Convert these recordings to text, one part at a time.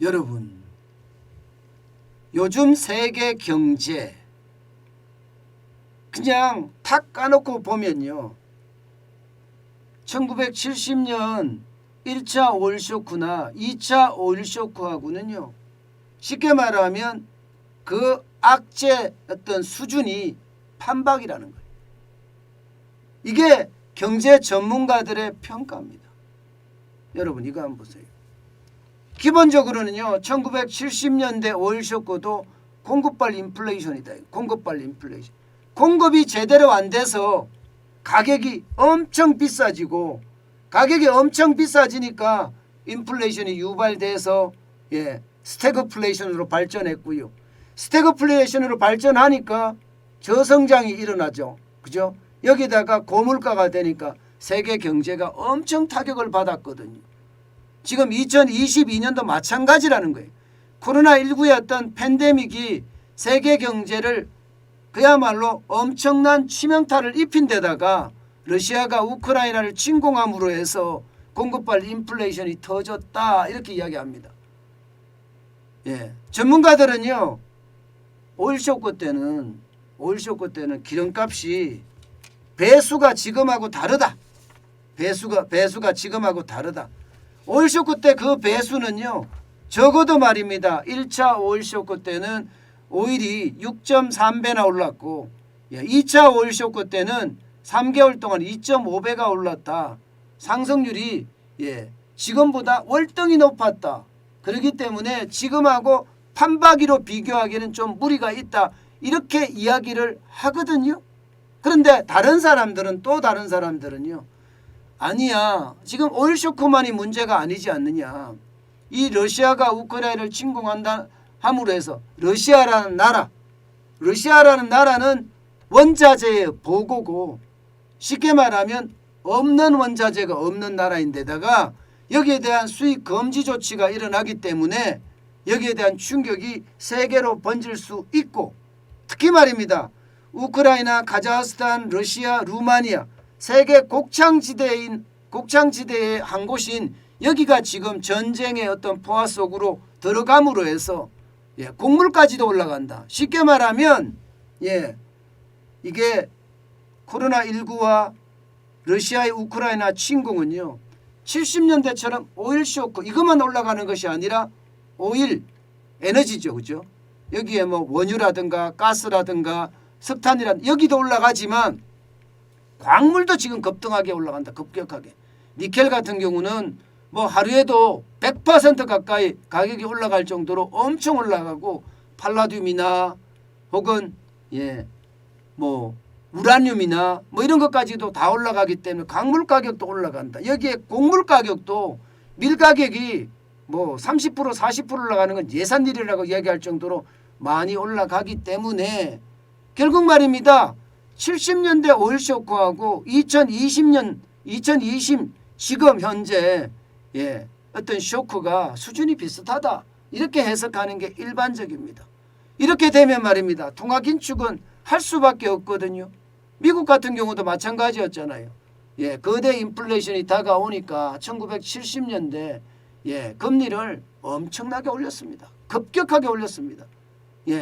여러분, 요즘 세계 경제 그냥 탁 까놓고 보면요, 1970년 1차 오일 쇼크나 2차 오일 쇼크하고는요, 쉽게 말하면 그 악재 어떤 수준이 판박이라는 거예요. 이게 경제 전문가들의 평가입니다. 여러분, 이거 한번 보세요. 기본적으로는요, 1970년대 오일 쇼크도 공급발 인플레이션이다. 공급발 인플레이션. 공급이 제대로 안 돼서 가격이 엄청 비싸지고, 가격이 엄청 비싸지니까 인플레이션이 유발돼서 스태그플레이션으로 발전했고요. 스태그플레이션으로 발전하니까 저성장이 일어나죠. 그죠? 여기다가 고물가가 되니까 세계 경제가 엄청 타격을 받았거든요. 지금 2022년도 마찬가지라는 거예요. 코로나19의 어떤 팬데믹이 세계 경제를 그야말로 엄청난 치명타를 입힌 데다가 러시아가 우크라이나를 침공함으로 해서 공급발 인플레이션이 터졌다, 이렇게 이야기합니다. 전문가들은요, 오일 쇼크 때는 기름값이 배수가 지금하고 다르다. 배수가 지금하고 다르다. 오일 쇼크 때 그 배수는요, 적어도 말입니다. 1차 오일 쇼크 때는 오일이 6.3배나 올랐고, 2차 오일 쇼크 때는 3개월 동안 2.5배가 올랐다. 상승률이 지금보다 월등히 높았다. 그렇기 때문에 지금하고 판박이로 비교하기에는 좀 무리가 있다, 이렇게 이야기를 하거든요. 그런데 다른 사람들은요, 아니야, 지금 오일 쇼크만이 문제가 아니지 않느냐. 이 러시아가 우크라이나를 침공한다 함으로 해서 러시아라는 나라는 원자재의 보고고, 쉽게 말하면 없는 원자재가 없는 나라인데다가 여기에 대한 수입 금지 조치가 일어나기 때문에 여기에 대한 충격이 세계로 번질 수 있고, 특히 말입니다, 우크라이나, 카자흐스탄, 러시아, 루마니아 세계 곡창지대의 한 곳인 여기가 지금 전쟁의 어떤 포화 속으로 들어감으로 해서 곡물까지도 올라간다. 쉽게 말하면 이게 코로나19와 러시아의 우크라이나 침공은요, 70년대처럼 오일 쇼크 이것만 올라가는 것이 아니라 오일 에너지죠. 그죠? 여기에 뭐 원유라든가 가스라든가 석탄이라든가 여기도 올라가지만 광물도 지금 급등하게 올라간다. 급격하게. 니켈 같은 경우는 뭐 하루에도 100% 가까이 가격이 올라갈 정도로 엄청 올라가고, 팔라듐이나 혹은 뭐 우라늄이나 뭐 이런 것까지도 다 올라가기 때문에 광물 가격도 올라간다. 여기에 곡물 가격도 밀 가격이 뭐 30% 40% 올라가는 건 예산일이라고 이야기할 정도로 많이 올라가기 때문에 결국 말입니다, 70년대 오일 쇼크하고 2020 지금 현재 어떤 쇼크가 수준이 비슷하다, 이렇게 해석하는 게 일반적입니다. 이렇게 되면 말입니다, 통화 긴축은 할 수밖에 없거든요. 미국 같은 경우도 마찬가지였잖아요. 거대 인플레이션이 다가오니까 1970년대 금리를 엄청나게 올렸습니다. 급격하게 올렸습니다.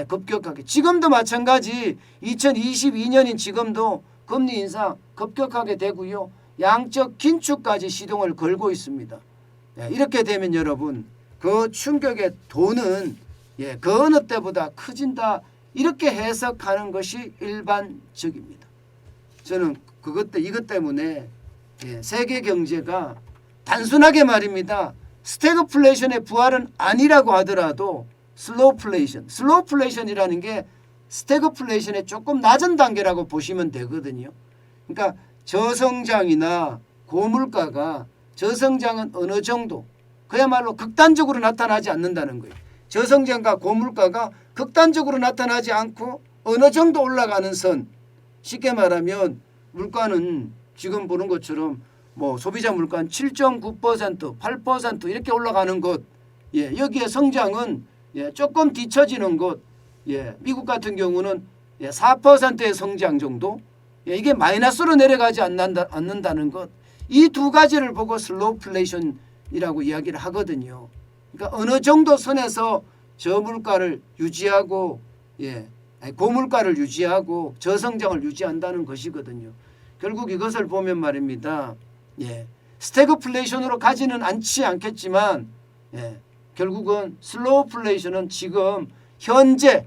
급격하게. 지금도 마찬가지 2022년인 지금도 금리 인상 급격하게 되고요. 양적 긴축까지 시동을 걸고 있습니다. 이렇게 되면 여러분, 그 충격의 도는 그 어느 때보다 커진다, 이렇게 해석하는 것이 일반적입니다. 저는 이것 때문에 세계 경제가 단순하게 말입니다, 스태그플레이션의 부활은 아니라고 하더라도 슬로우플레이션이라는 게 스태그플레이션의 조금 낮은 단계라고 보시면 되거든요. 그러니까 저성장이나 고물가가, 저성장은 어느 정도, 그야말로 극단적으로 나타나지 않는다는 거예요. 저성장과 고물가가 극단적으로 나타나지 않고 어느 정도 올라가는 선, 쉽게 말하면 물가는 지금 보는 것처럼 뭐 소비자 물가는 7.9%, 8% 이렇게 올라가는 것, 여기에 성장은 조금 뒤처지는 것, 미국 같은 경우는 4%의 성장 정도, 이게 마이너스로 내려가지 않는다는 것, 이 두 가지를 보고 슬로우플레이션이라고 이야기를 하거든요. 그러니까 어느 정도 선에서 저물가를 유지하고 고물가를 유지하고 저성장을 유지한다는 것이거든요. 결국 이것을 보면 말입니다. 스태그플레이션으로 가지는 않겠지만 결국은 슬로우플레이션은 지금 현재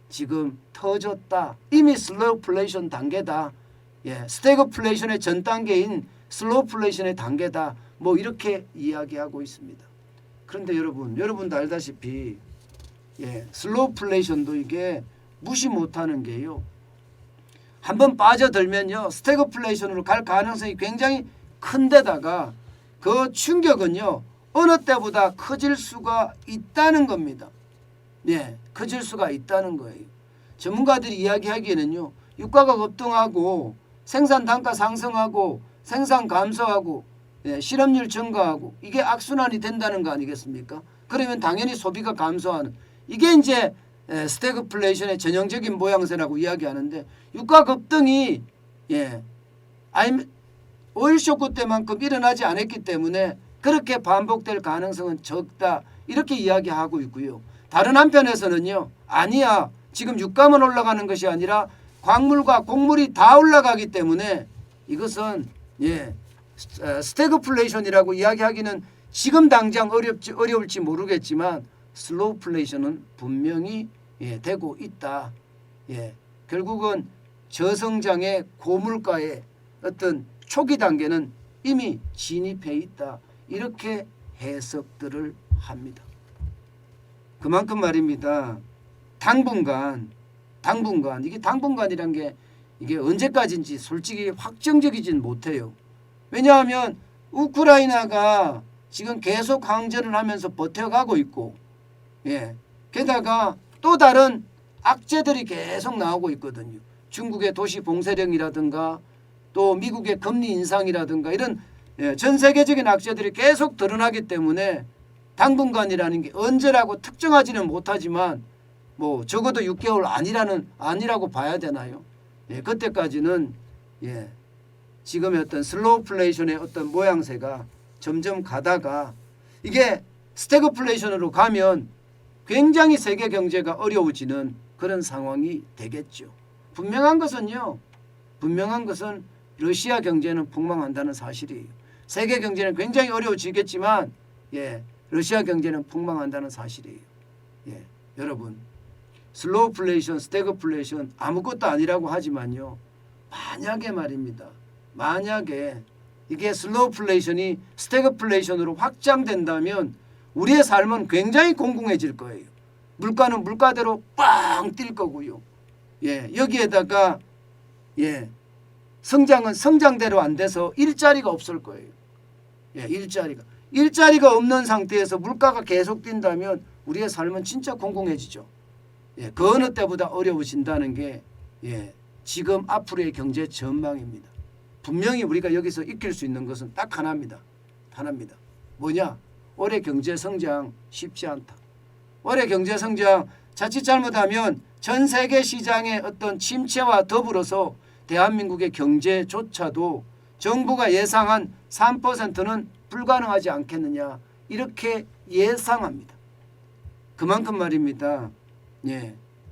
지금 터졌다. 이미 슬로우플레이션 단계다. 스태그플레이션의 전 단계인 슬로우플레이션의 단계다. 뭐 이렇게 이야기하고 있습니다. 그런데 여러분도 알다시피 슬로우플레이션도 이게 무시 못하는 게요. 한번 빠져들면요. 스태그플레이션으로 갈 가능성이 굉장히 큰데다가 그 충격은요. 어느 때보다 커질 수가 있다는 겁니다. 커질 수가 있다는 거예요. 전문가들이 이야기하기에는요. 유가가 급등하고 생산 단가 상승하고 생산 감소하고 실업률 증가하고 이게 악순환이 된다는 거 아니겠습니까? 그러면 당연히 소비가 감소하는 이게 이제 스태그플레이션의 전형적인 모양새라고 이야기하는데 유가 급등이 오일 쇼크 때만큼 일어나지 않았기 때문에 그렇게 반복될 가능성은 적다 이렇게 이야기하고 있고요. 다른 한편에서는요. 아니야. 지금 유가만 올라가는 것이 아니라 광물과 곡물이 다 올라가기 때문에 이것은 스태그플레이션이라고 이야기하기는 지금 당장 어려울지 모르겠지만 슬로우플레이션은 분명히 되고 있다. 결국은 저성장의 고물가의 어떤 초기 단계는 이미 진입해 있다. 이렇게 해석들을 합니다. 그만큼 말입니다. 당분간 이게 당분간이란 게 이게 언제까지인지 솔직히 확정적이진 못해요. 왜냐하면 우크라이나가 지금 계속 항전을 하면서 버텨가고 있고 게다가 또 다른 악재들이 계속 나오고 있거든요. 중국의 도시 봉쇄령이라든가 또 미국의 금리 인상이라든가 이런 전 세계적인 악재들이 계속 드러나기 때문에 당분간이라는 게 언제라고 특정하지는 못하지만 뭐 적어도 6개월 아니라고 봐야 되나요? 그때까지는 지금의 어떤 슬로우플레이션의 어떤 모양새가 점점 가다가 이게 스태그플레이션으로 가면 굉장히 세계 경제가 어려워지는 그런 상황이 되겠죠. 분명한 것은 러시아 경제는 폭망한다는 사실이에요. 세계 경제는 굉장히 어려워지겠지만 러시아 경제는 폭망한다는 사실이에요. 여러분 슬로우플레이션, 스태그플레이션 아무것도 아니라고 하지만요. 만약에 말입니다. 만약에 이게 슬로우플레이션이 스태그플레이션으로 확장된다면 우리의 삶은 굉장히 공공해질 거예요. 물가는 물가대로 빵 뛸 거고요. 여기에다가 성장은 성장대로 안 돼서 일자리가 없을 거예요. 일자리가 없는 상태에서 물가가 계속 뛴다면 우리의 삶은 진짜 공공해지죠. 그 어느 때보다 어려워진다는 게 지금 앞으로의 경제 전망입니다. 분명히 우리가 여기서 익힐 수 있는 것은 딱 하나입니다. 뭐냐? 올해 경제 성장 쉽지 않다. 올해 경제 성장 자칫 잘못하면 전 세계 시장의 어떤 침체와 더불어서 대한민국의 경제조차도 정부가 예상한 3%는 불가능하지 않겠느냐 이렇게 예상합니다. 그만큼 말입니다.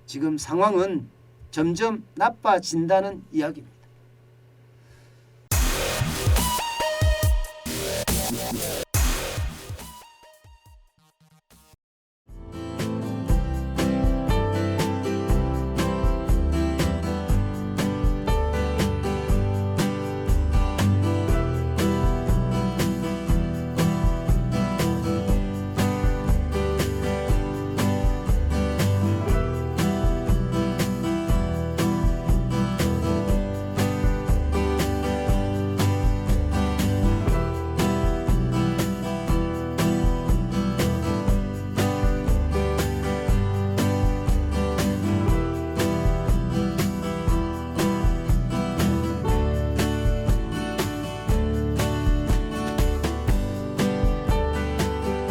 지금 상황은 점점 나빠진다는 이야기입니다.